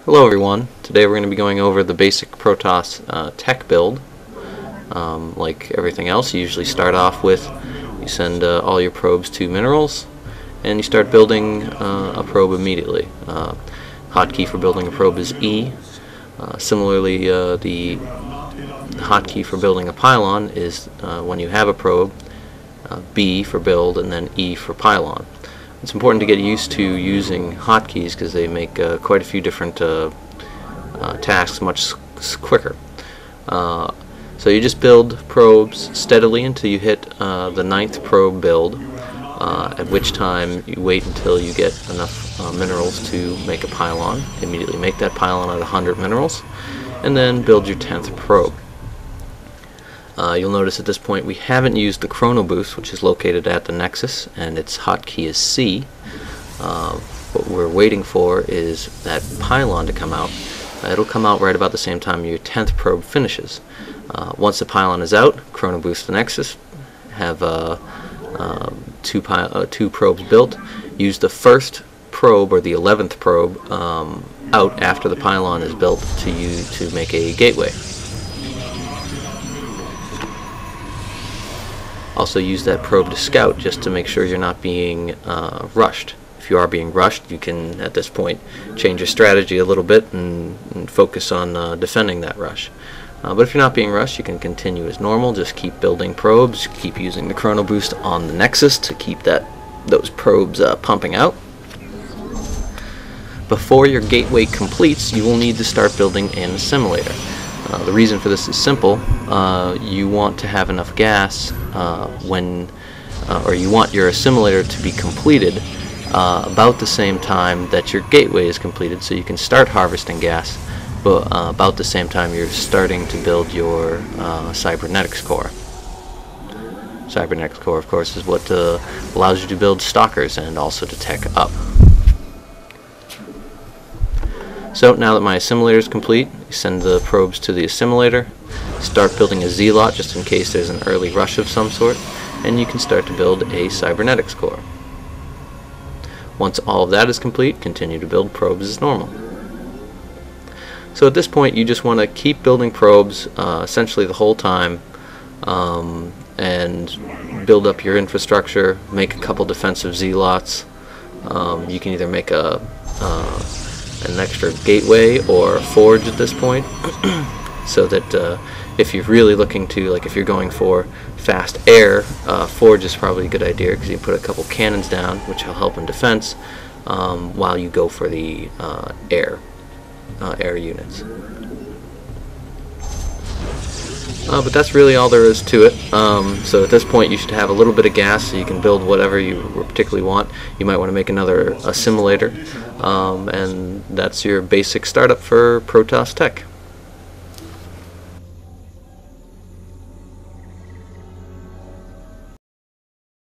Hello everyone. Today we're going to be going over the basic Protoss tech build. Like everything else, you usually start off with, you send all your probes to minerals, and you start building a probe immediately. Hotkey for building a probe is E. Similarly, the hotkey for building a pylon is when you have a probe, B for build, and then E for pylon. It's important to get used to using hotkeys because they make quite a few different tasks much quicker. So you just build probes steadily until you hit the 9th probe build, at which time you wait until you get enough minerals to make a pylon. Immediately make that pylon at 100 minerals, and then build your 10th probe. You'll notice at this point we haven't used the chrono boost, which is located at the nexus, and its hotkey is C. What we're waiting for is that pylon to come out. It'll come out right about the same time your 10th probe finishes. Once the pylon is out, chrono boost the nexus, have two probes built. Use the first probe or the 11th probe out after the pylon is built to make a gateway. Also use that probe to scout just to make sure you're not being rushed. If you are being rushed, you can at this point change your strategy a little bit and focus on defending that rush. But if you're not being rushed, you can continue as normal. Just keep building probes, keep using the chrono boost on the nexus to keep those probes pumping out. Before your gateway completes, you will need to start building an assimilator. The reason for this is simple. You want to have enough gas or you want your assimilator to be completed about the same time that your gateway is completed, so you can start harvesting gas, but about the same time you're starting to build your cybernetics core. Cybernetics core, of course, is what allows you to build stalkers and also to tech up. So now that my assimilator is complete, you send the probes to the assimilator, start building a Z-lot just in case there's an early rush of some sort, and you can start to build a cybernetics core. Once all of that is complete, continue to build probes as normal. So at this point you just want to keep building probes essentially the whole time, and build up your infrastructure, make a couple defensive Z-lots. You can either make an extra gateway or a forge at this point, so that if you're really looking to, like if you're going for fast air, forge is probably a good idea because you put a couple cannons down, which will help in defense, while you go for the air units. But that's really all there is to it. So at this point you should have a little bit of gas so you can build whatever you particularly want. You might want to make another assimilator, and that's your basic startup for Protoss Tech.